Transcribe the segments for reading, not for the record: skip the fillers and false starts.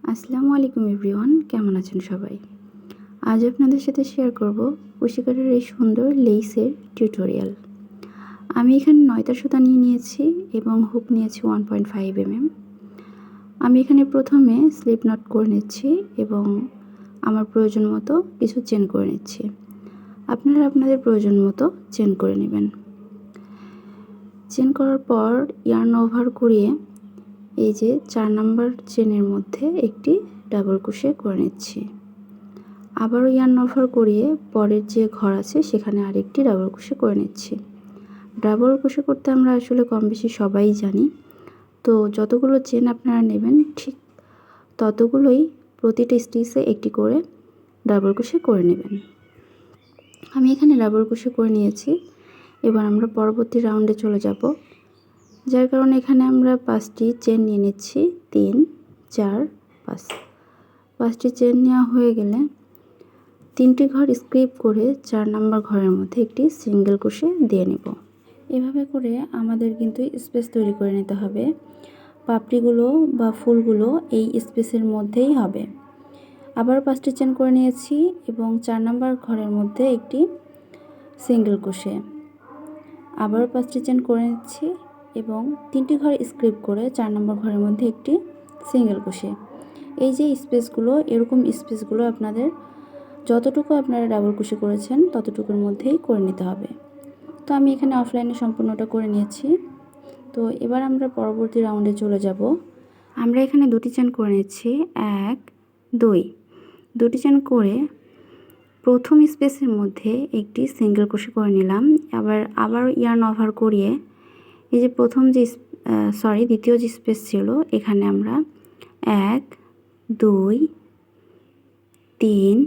আসসালামু আলাইকুম এভরিওয়ান, কেমন আছেন সবাই? আজ আপনাদের সাথে শেয়ার করব কুশি কাটার এই সুন্দর লেসের টিউটোরিয়াল। আমি এখানে 9টা সুতা নিয়ে নিয়েছি এবং হুক নিয়েছি 1.5 mm। আমি এখানে প্রথমে স্লিপ নট করে নিচ্ছি এবং আমার প্রয়োজন মতো কিছু চেন করে নিচ্ছি। আপনারা আপনাদের প্রয়োজন মতো চেন করে নেবেন। চেন করার পর ইয়ার্ন ওভার করিয়ে এই যে 4 নাম্বার চেনের মধ্যে একটি ডাবল ক্রোশে করে নিচ্ছি। আবারও ইয়ার্ন ওভার করিয়ে পরের যে ঘর আছে সেখানে আরেকটি ডাবল ক্রোশে করে নিচ্ছি। ডাবল ক্রোশে করতে আমরা আসলে কম বেশি সবাই জানি, তো যতগুলো চেন আপনারা নেবেন ঠিক ততগুলোই প্রতিটা স্টিচে একটি করে ডাবল ক্রোশে করে নেবেন। আমি এখানে ডাবল ক্রোশে করে নিয়েছি। এবার আমরা পরবর্তী রাউন্ডে চলে যাব, যার কারণে এখানে আমরা 5টি চেন নিয়ে নিচ্ছি। 3 4 5। 5টি চেন নেওয়া হয়ে গেলে 3টি ঘর স্কিপ করে 4 নাম্বার ঘরের মধ্যে একটি সিঙ্গেল ক্রোশে দিয়ে নেব। এভাবে করে আমাদের কিন্তু স্পেস তৈরি করে নিতে হবে। পাপড়িগুলো বা ফুলগুলো এই স্পেসের মধ্যেই হবে। আবার 5টি চেন করে নিয়েছি এবং 4 নাম্বার ঘরের মধ্যে একটি সিঙ্গেল ক্রোশে। আবার 5টি চেন করে নিচ্ছি এবং 3টি ঘর স্কিপ করে 4 নম্বর ঘরের মধ্যে একটি সিঙ্গেল ক্রোশে। এই যে স্পেসগুলো, এরকম স্পেসগুলো আপনাদের যতটুকু আপনারা ডাবল ক্রোশে করেছেন ততটুকুর মধ্যেই করে নিতে হবে। তো আমি এখানে অফলাইনে সম্পূর্ণটা করে নিয়েছি। তো এবার আমরা পরবর্তী রাউন্ডে চলে যাব। আমরা এখানে 2টি চেন করে নিচ্ছি, 1 2। 2টি চেন করে প্রথম স্পেসের মধ্যে একটি সিঙ্গেল ক্রোশে করে নিলাম। আবার ইয়ার্ন ওভার করিয়ে এই যে দ্বিতীয় যে স্পেস ছিল এখানে আমরা 1 2 3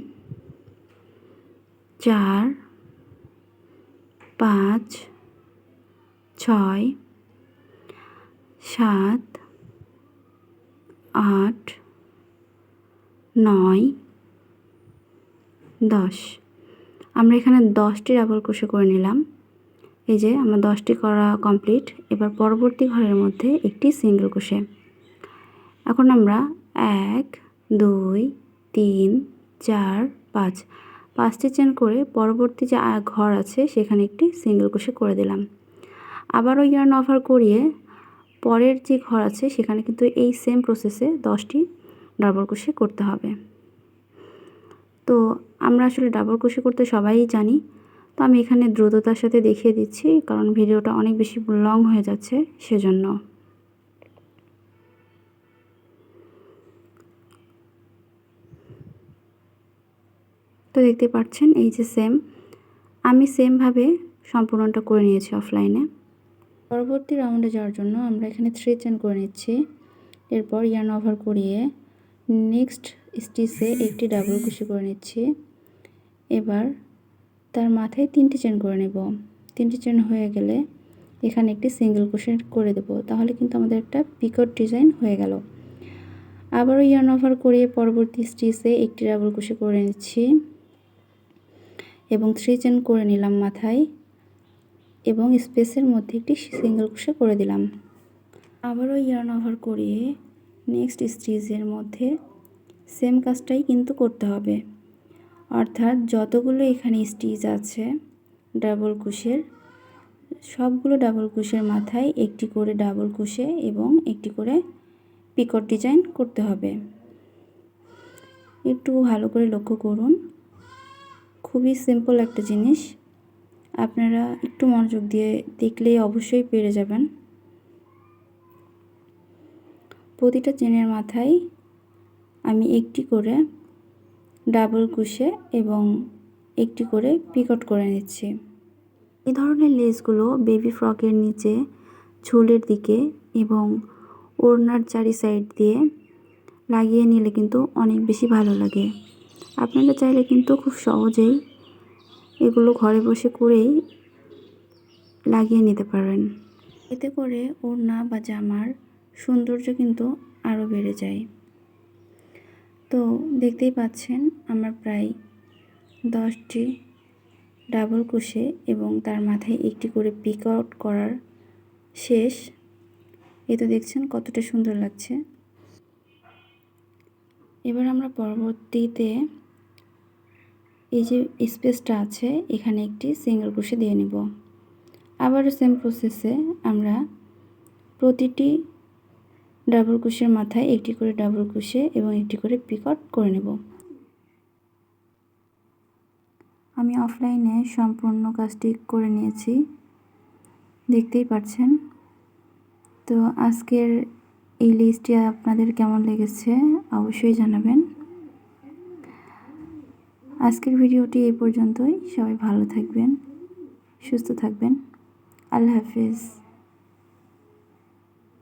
4 5 6 7 8 9 10। আমরা এখানে 10টি ডাবল ক্রোশে করে নিলাম। এই যে আমার 10টি করা কমপ্লিট। এবার পরবর্তী ঘরের মধ্যে একটি সিঙ্গেল ক্রোশে। এখন আমরা 1 2 3 4 5 5টি চেন করে পরবর্তী যে ঘর আছে সেখানে একটি সিঙ্গেল ক্রোশে করে দিলাম। আবারও ইয়ার্ন ওভার করিয়ে পরের যে ঘর আছে সেখানে কিন্তু এই সেম প্রসেসে 10টি ডাবল ক্রোশে করতে হবে। তো আমরা আসলে ডাবল ক্রোশে করতে সবাই জানি, তো আমি এখানে দ্রুততার সাথে দেখিয়ে দিচ্ছি কারণ ভিডিওটা অনেক বেশি লং হয়ে যাচ্ছে সেজন্য। তো দেখতে পাচ্ছেন এই যে আমি সেমভাবে সম্পূর্ণটা করে নিয়েছি অফলাইনে। পরবর্তী রাউন্ডে যাওয়ার জন্য আমরা এখানে 3 চেন করে নিচ্ছি। এরপর ইয়ার্ন ওভার করিয়ে নেক্সট স্টিচে একটি ডাবল ক্রোশে করে নিচ্ছি। এবার তার মাথায় 3টি চেন করে নেব। 3টি চেন হয়ে গেলে এখানে একটি সিঙ্গেল ক্রোশে করে দেব, তাহলে কিন্তু আমাদের একটা পিকট ডিজাইন হয়ে গেল। আবারও ইয়ার্ন ওভার করিয়ে পরবর্তী স্টিচে একটি ডাবল ক্রোশে করে নিচ্ছি এবং 3 চেন করে নিলাম মাথায় এবং স্পেসের মধ্যে একটি সিঙ্গেল ক্রোশে করে দিলাম। আবারও ইয়ার্ন ওভার করিয়ে নেক্সট স্টিচের মধ্যে সেম কাজটাই কিন্তু করতে হবে, অর্থাৎ যতগুলো এখানে স্টিচ আছে ডাবল ক্রোশের সবগুলো ডাবল ক্রোশের মাথায় একটি করে ডাবল ক্রোশে এবং একটি করে পিকট ডিজাইন করতে হবে। একটু ভালো করে লক্ষ্য করুন, খুবই সিম্পল একটা জিনিস, আপনারা একটু মনোযোগ দিয়ে দেখলেই অবশ্যই পেরে যাবেন। প্রতিটা চেনের মাথায় আমি একটি করে ডাবল ক্রোশে এবং একটি করে পিকট করে নিচ্ছি। এই ধরনের লেসগুলো বেবি ফ্রকের নিচে, ঝুলের দিকে এবং ওড়নার চারি সাইড দিয়ে লাগিয়ে নিলে কিন্তু অনেক বেশি ভালো লাগে। আপনারা চাইলে কিন্তু খুব সহজেই এগুলো ঘরে বসে করেই লাগিয়ে নিতে পারেন। এতে করে ওড়না বা জামার সৌন্দর্য কিন্তু আরও বেড়ে যায়। তো দেখতেই পাচ্ছেন আমার প্রায় 10টি ডাবল ক্রোশে এবং তার মাথায় একটি করে পিকট করার শেষ। এই তো দেখছেন কতটা সুন্দর লাগছে। এবার আমরা পরবর্তীতে এই যে স্পেসটা আছে এখানে একটি সিঙ্গেল ক্রোশে দিয়ে নিব। আবারও সেম প্রসেসে আমরা প্রতিটি ডাবল ক্রোশের মাথায় একটি করে ডাবল ক্রোশে এবং একটি করে পিকট করে নেব। আমি অফলাইনে সম্পূর্ণ কাজটি করে নিয়েছি, দেখতেই পাচ্ছেন। তো আজকের এই লেসটি আপনাদের কেমন লেগেছে অবশ্যই জানাবেন। আজকের ভিডিওটি এই পর্যন্তই। সবাই ভালো থাকবেন, সুস্থ থাকবেন। আল্লাহ হাফেজ।